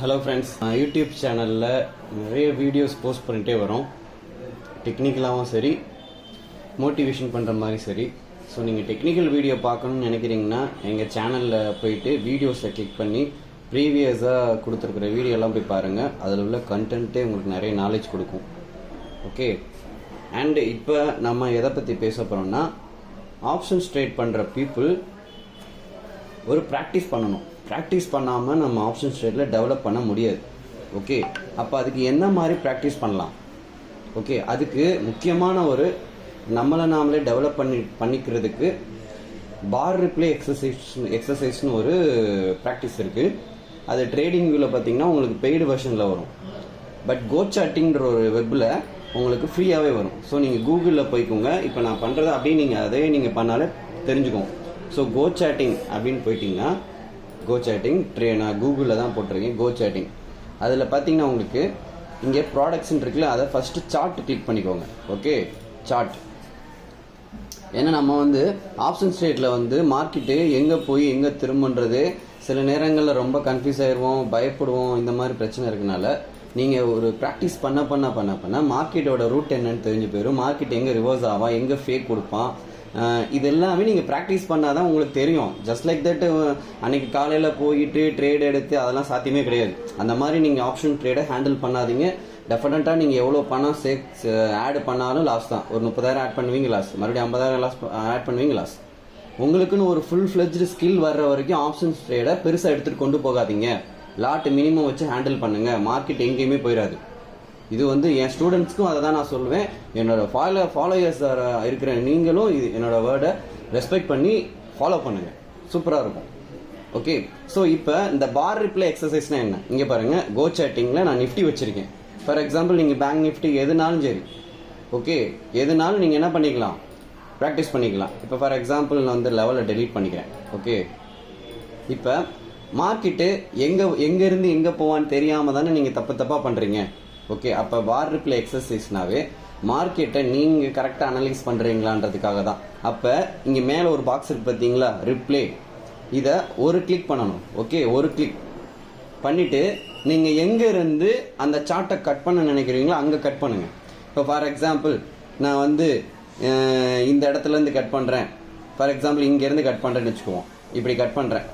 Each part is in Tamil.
ஹலோ ஃப்ரெண்ட்ஸ், யூடியூப் சேனலில் நிறைய வீடியோஸ் போஸ்ட் பண்ணிகிட்டே வரோம். டெக்னிக்கலாகவும் சரி, மோட்டிவேஷன் பண்ணுற மாதிரி சரி. ஸோ நீங்கள் டெக்னிக்கல் வீடியோ பார்க்கணுன்னு நினைக்கிறீங்கன்னா எங்கள் சேனலில் போயிட்டு வீடியோஸை கிளிக் பண்ணி ப்ரீவியஸாக கொடுத்துருக்குற வீடியோலாம் போய் பாருங்கள். அதில் உள்ள கண்டென்ட்டே உங்களுக்கு நிறைய நாலேஜ் கொடுக்கும். ஓகே, அண்டு இப்போ நம்ம எதை பற்றி பேச போகிறோம்னா, ஆப்ஷன்ஸ் ட்ரேட் பண்ணுற பீப்புள் ஒரு ப்ராக்டிஸ் பண்ணணும். ப்ராக்டிஸ் பண்ணாமல் நம்ம ஆப்ஷன்ஸ் ட்ரேடில் டெவலப் பண்ண முடியாது. ஓகே, அப்போ அதுக்கு என்ன மாதிரி ப்ராக்டிஸ் பண்ணலாம்? ஓகே, அதுக்கு முக்கியமான ஒரு நம்மளை நாமளே டெவலப் பண்ணிக்கிறதுக்கு பார் ரிப்ளே எக்ஸசைஸ்னு ஒரு ப்ராக்டிஸ் இருக்குது. அது ட்ரேடிங் வியூவில் பார்த்தீங்கன்னா உங்களுக்கு பெய்டு வெர்ஷனில் வரும். பட் கோசாட்டிங்கிற ஒரு வெப்பில் உங்களுக்கு ஃப்ரீயாகவே வரும். ஸோ நீங்கள் கூகுளில் போய்க்கோங்க. இப்போ நான் பண்ணுறது அப்படியே நீங்கள் அதே நீங்கள் பண்ணாலே தெரிஞ்சுக்கோங்க. ஸோ கோசாட்டிங் அப்படின்னு போயிட்டீங்கன்னா, கோசாட்டிங் நான் கூகுளில் தான் போட்டிருக்கேன். கோசாட்டிங் அதில் பார்த்தீங்கன்னா உங்களுக்கு இங்கே ப்ராடக்ட்ஸ்ன்னு இருக்குல்ல, அதை ஃபஸ்ட்டு சார்ட் கிளிக் பண்ணிக்கோங்க. Okay, chart. ஏன்னா நம்ம ஆப்ஷன்ஸ் ட்ரேடில் மார்க்கெட்டு எங்கே போய் எங்கே திரும்புன்றது சில நேரங்களில் ரொம்ப கன்ஃபியூஸ் ஆயிடுவோம், பயப்படுவோம். இந்த மாதிரி பிரச்சனை இருக்கனால நீங்கள் ஒரு ப்ராக்டிஸ் பண்ண மார்க்கெட்டோட ரூட் என்னன்னு தெரிஞ்சு போயிடும். மார்க்கெட் எங்கே ரிவர்ஸ் ஆவா, எங்கே ஃபேக் கொடுப்பான், இது எல்லாமே நீங்கள் ப்ராக்டிஸ் பண்ணால் தான் உங்களுக்கு தெரியும். ஜஸ்ட் லைக் தட் அன்றைக்கி காலையில் போயிட்டு ட்ரேட் எடுத்து அதெல்லாம் சாத்தியமே கிடையாது. அந்த மாதிரி நீங்கள் ஆப்ஷன் ட்ரேடை ஹேண்டில் பண்ணாதீங்க. டெஃபினட்டாக நீங்கள் எவ்வளோ பணம் ஆட் பண்ணாலும் லாஸ் தான். ஒரு 30,000 ஆட் பண்ணுவீங்க லாஸ், மறுபடியும் 50,000 லாஸ் ஆட் பண்ணுவீங்க லாஸ். உங்களுக்குன்னு ஒரு ஃபுல் ஃப்ளெஜ்டு ஸ்கில் வர்ற வரைக்கும் ஆப்ஷன்ஸ் ட்ரேடை பெருசாக எடுத்துகிட்டு கொண்டு போகாதீங்க. லாட் மினிமம் வச்சு ஹேண்டில் பண்ணுங்கள். மார்க்கெட் எங்கேயுமே போயிடாது. இது என் ஸ்டூடெண்ட்ஸ்க்கும் அதை தான் நான் சொல்லுவேன். என்னோட ஃபாலோயர்ஸ் இருக்கிற நீங்களும் இது என்னோட வேர்டை ரெஸ்பெக்ட் பண்ணி ஃபாலோ பண்ணுங்கள். சூப்பராக இருக்கும். ஓகே, ஸோ இப்போ இந்த பார் ரிப்ளே எக்ஸசைஸ்னால் என்ன? இங்கே பாருங்கள், கோசாட்டிங்கில் நான் நிஃப்டி வச்சுருக்கேன். ஃபார் எக்ஸாம்பிள் நீங்கள் பேங்க் நிஃப்டி எதுனாலும் சரி, ஓகே, எதுனாலும் நீங்கள் என்ன பண்ணிக்கலாம், ப்ராக்டிஸ் பண்ணிக்கலாம். இப்போ ஃபார் எக்ஸாம்பிள் நான் லெவலை டெலீட் பண்ணிக்கிறேன். ஓகே, இப்போ மார்க்கெட்டு எங்கேருந்து எங்கே போவான்னு தெரியாமல் தானே நீங்கள் தப்பாக பண்ணுறீங்க. ஓகே, அப்போ பார் ரிப்ளே எக்ஸசைஸ்னாவே மார்க்கெட்டை நீங்கள் கரெக்டாக அனலைஸ் பண்ணுறீங்களான்றதுக்காக தான். அப்போ இங்கே மேலே ஒரு பாக்ஸ் இருக்குது பார்த்தீங்களா, ரிப்ளே. இதை ஒரு கிளிக் பண்ணணும். ஓகே, ஒரு கிளிக் பண்ணிவிட்டு நீங்கள் எங்கே இருந்து அந்த சார்ட்டை கட் பண்ண நினைக்கிறீங்களோ அங்கே கட் பண்ணுங்கள். இப்போ ஃபார் எக்ஸாம்பிள் நான் இந்த இடத்துலேருந்து கட் பண்ணுறேன். ஃபார் எக்ஸாம்பிள் இங்கேருந்து கட் பண்ணுறேன்னு வச்சுக்குவோம். இப்படி கட் பண்ணுறேன்,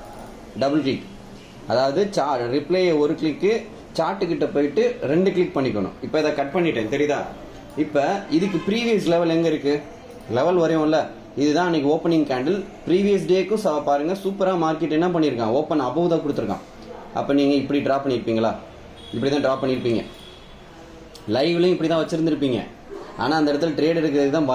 டபுள் கிளிக். அதாவது ரிப்ளே ஒரு கிளிக்கு, சார்ட்டுக்கிட்ட போயிட்டு 2 கிளிக் பண்ணிக்கணும். இப்போ இதை கட் பண்ணிட்டேன், தெரியுதா? இப்போ இதுக்கு ப்ரீவியஸ் லெவல் எங்கே இருக்குது, லெவல் வரையும்ல, இதுதான் அன்றைக்கி ஓப்பனிங் கேண்டில். ப்ரீவியஸ் டேக்கும் பாருங்கள், சூப்பராக மார்க்கெட் என்ன பண்ணியிருக்கான், ஓப்பன் அபவ் தான் கொடுத்துருக்கான். அப்போ நீங்கள் இப்படி ட்ரா பண்ணியிருப்பீங்களா? இப்படி தான் ட்ரா பண்ணியிருப்பீங்க. லைவ்லையும் இப்படி தான் வச்சுருந்துருப்பீங்க. ஆனால் அந்த இடத்துல ட்ரேட் எடுக்கிறதுக்கு தான்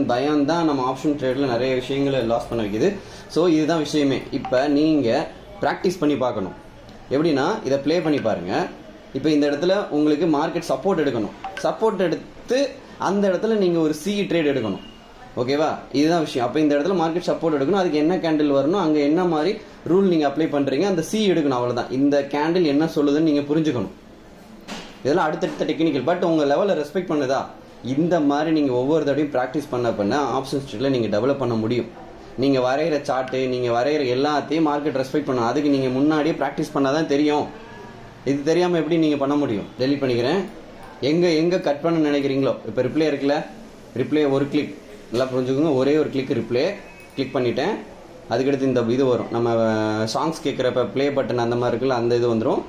பயம் தான் நம்ம ஆப்ஷன் ட்ரேடில் நிறைய விஷயங்களை லாஸ் பண்ண வைக்குது. ஸோ இதுதான் விஷயமே. இப்போ நீங்கள் ப்ராக்டிஸ் பண்ணி பார்க்கணும். எப்படின்னா, இதை ப்ளே பண்ணி பாருங்கள். இப்போ இந்த இடத்துல உங்களுக்கு மார்க்கெட் சப்போர்ட் எடுக்கணும். சப்போர்ட் எடுத்து அந்த இடத்துல நீங்கள் ஒரு சிஇ ட்ரேட் எடுக்கணும். ஓகேவா? இதுதான் விஷயம். அப்போ இந்த இடத்துல மார்க்கெட் சப்போர்ட் எடுக்கணும். அதுக்கு என்ன கேண்டில் வரணும், அங்கே என்ன மாதிரி ரூல் நீங்கள் அப்ளை பண்ணுறீங்க, அந்த சி எடுக்கணும். அவ்வளோதான். இந்த கேண்டில் என்ன சொல்லுதுன்னு நீங்கள் புரிஞ்சுக்கணும். இதெல்லாம் அடுத்தடுத்த டெக்னிக்கல். பட் உங்கள் லெவலை ரெஸ்பெக்ட் பண்ணுதா? இந்த மாதிரி நீங்கள் ஒவ்வொரு தடையும் ப்ராக்டிஸ் பண்ண ஆப்ஷன்ஸ் ட்ரேடில் நீங்கள் டெவலப் பண்ண முடியும். நீங்கள் வரைகிற சார்ட்டு, நீங்கள் வரைகிற எல்லாத்தையும் மார்க்கெட் ரெஸ்பெக்ட் பண்ணணும். அதுக்கு நீங்கள் முன்னாடியே ப்ராக்டிஸ் பண்ணால் தான் தெரியும். இது தெரியாமல் எப்படி நீங்கள் பண்ண முடியும்? டெலீட் பண்ணிக்கிறேன். எங்கே கட் பண்ண நினைக்கிறீங்களோ, இப்போ ரிப்ளே இருக்குல்ல, ரிப்ளே ஒரு கிளிக், நல்லா புரிஞ்சுக்கோங்க. ஒரே ஒரு ரிப்ளே கிளிக் பண்ணிட்டேன். அதுக்கடுத்து இந்த இது வரும், நம்ம சாங்ஸ் கேட்குறப்ப ப்ளே பட்டன் அந்த மாதிரி இருக்குல்ல, அந்த இது வந்துடும்.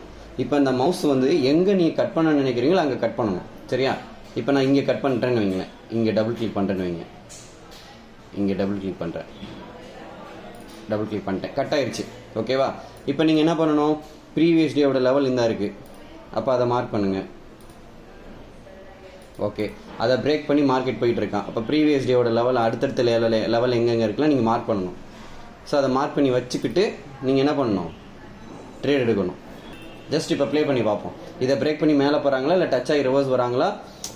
இப்போ இந்த மவுஸ் எங்கே நீங்கள் கட் பண்ண நினைக்கிறீங்களோ அங்கே கட் பண்ணணும். சரியா? இப்போ நான் இங்கே கட் பண்ணுறேன்னு வைங்களேன், இங்கே டபுள் கிளிக் பண்ணுறேன்னு வைங்க, இங்கே டபுள் கிளிக் பண்ணுறேன், டபுள் கிளிக் பண்ணிட்டேன், கட் ஆயிடுச்சு. ஓகேவா? இப்போ நீங்கள் என்ன பண்ணணும், ப்ரீவியஸ் டேயோட லெவல் இந்த இருக்குது. அப்போ அதை மார்க் பண்ணுங்கள். ஓகே, அதை பிரேக் பண்ணி மார்க்கெட் போயிட்டு இருக்கான். அப்போ ப்ரீவியஸ் டேயோட லெவல், அடுத்தடுத்த லெவல் எங்கெங்கே இருக்குலாம் நீங்கள் மார்க் பண்ணணும். ஸோ அதை மார்க் பண்ணி வச்சுக்கிட்டு நீங்கள் என்ன பண்ணணும், ட்ரேட் எடுக்கணும். ஜஸ்ட் இப்போ ப்ளே பண்ணி பார்ப்போம். இதை பிரேக் பண்ணி மேலே போகிறாங்களா, இல்லை டச் ஆகி ரிவர்ஸ் வராங்களா?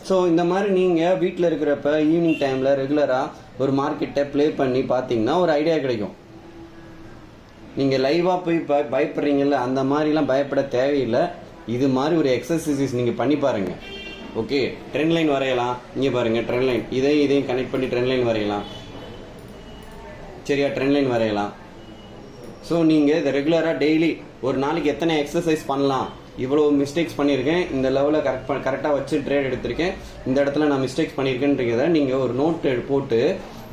ஸோ இந்த மாதிரி நீங்கள் வீட்டில் இருக்கிறப்ப ஈவினிங் டைமில் ரெகுலராக ஒரு மார்க்கெட்டை ப்ளே பண்ணி பார்த்தீங்கன்னா ஒரு ஐடியா கிடைக்கும். நீங்கள் லைவாக போய் பயப்படுறீங்கல்ல, அந்த மாதிரிலாம் பயப்பட தேவையில்லை. இது மாதிரி ஒரு எக்ஸசைசஸ் நீங்கள் பண்ணி பாருங்கள். ஓகே, ட்ரெண்ட் லைன் வரையலாம். இங்கே பாருங்கள், ட்ரெண்ட் லைன் இதையும் கனெக்ட் பண்ணி ட்ரெண்ட் லைன் வரையலாம். சரியா? ட்ரெண்ட் லைன் வரையலாம். ஸோ நீங்கள் இதை ரெகுலராக டெய்லி ஒரு நாளைக்கு எத்தனை எக்ஸசைஸ் பண்ணலாம், இவ்வளோ மிஸ்டேக்ஸ் பண்ணியிருக்கேன், இந்த லெவலில் கரெக்டாக வச்சு ட்ரேட் எடுத்திருக்கேன், இந்த இடத்துல நான் மிஸ்டேக்ஸ் பண்ணியிருக்கேன்றத நீங்கள் ஒரு நோட் போட்டு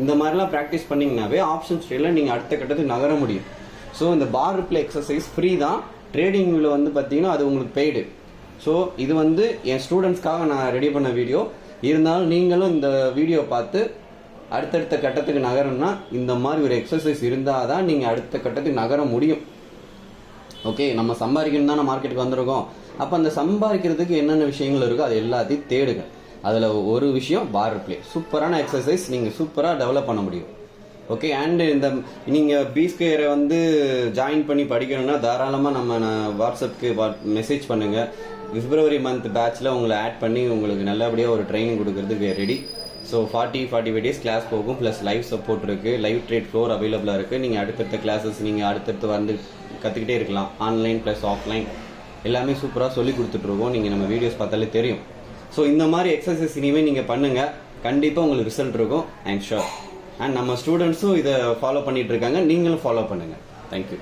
இந்த மாதிரிலாம் ப்ராக்டிஸ் பண்ணிங்கனாவே ஆப்ஷன் ட்ரேடில் நீங்கள் அடுத்த கட்டத்துக்கு நகர முடியும். ஸோ இந்த பார் ரிப்ளே எக்ஸசைஸ் ஃப்ரீ தான். ட்ரேடிங்கில் வந்து பார்த்தீங்கன்னா அது உங்களுக்கு பெய்டு. ஸோ இது வந்து என் ஸ்டூடெண்ட்ஸ்க்காக நான் ரெடி பண்ண வீடியோ. இருந்தாலும் நீங்களும் இந்த வீடியோ பார்த்து அடுத்தடுத்த கட்டத்துக்கு நகரணும்னா இந்த மாதிரி ஒரு எக்ஸசைஸ் இருந்தால் தான் நீங்கள் அடுத்த கட்டத்துக்கு நகர முடியும். ஓகே, நம்ம சம்பாதிக்கணும் தான் மார்க்கெட்டுக்கு வந்திருக்கோம். அப்போ அந்த சம்பாதிக்கிறதுக்கு என்னென்ன விஷயங்கள் இருக்கோ அது எல்லாத்தையும் தேடுங்க. அதில் ஒரு விஷயம் பார் ரிப்ளே. சூப்பரான எக்ஸசைஸ், நீங்கள் சூப்பராக டெவலப் பண்ண முடியும். ஓகே, அண்டு இந்த நீங்கள் பி-ஸ்கொயரை வந்து ஜாயின் பண்ணி படிக்கணும்னா தாராளமாக நம்ம வாட்ஸ்அப்புக்கு மெசேஜ் பண்ணுங்கள். பிப்ரவரி மந்த் பேட்சில் உங்களை ஆட் பண்ணி உங்களுக்கு நல்லபடியாக ஒரு ட்ரைனிங் கொடுக்கறதுக்கு ரெடி. ஸோ 45 டேஸ் கிளாஸ் போகும், ப்ளஸ் லைவ் சப்போர்ட் இருக்குது, லைவ் ட்ரேட் ஃப்ளோர் அவைலபிளாக இருக்குது. நீங்கள் அடுத்தடுத்த கிளாஸஸ் நீங்கள் அடுத்தடுத்து வந்து கற்றுக்கிட்டே இருக்கலாம். ஆன்லைன் ப்ளஸ் ஆஃப்லைன் எல்லாமே சூப்பராக சொல்லி கொடுத்துட்ருக்கோம். நீங்கள் நம்ம வீடியோஸ் பார்த்தாலே தெரியும். ஸோ இந்த மாதிரி எக்ஸசைஸ் இனிமேல் நீங்கள் பண்ணுங்கள், கண்டிப்பாக உங்களுக்கு ரிசல்ட் இருக்கும், ஐ எம் ஷூர். அண்ட் நம்ம ஸ்டூடெண்ட்ஸும் இதை ஃபாலோ பண்ணிகிட்டு இருக்காங்க, நீங்களும் ஃபாலோ பண்ணுங்கள். தேங்க்யூ.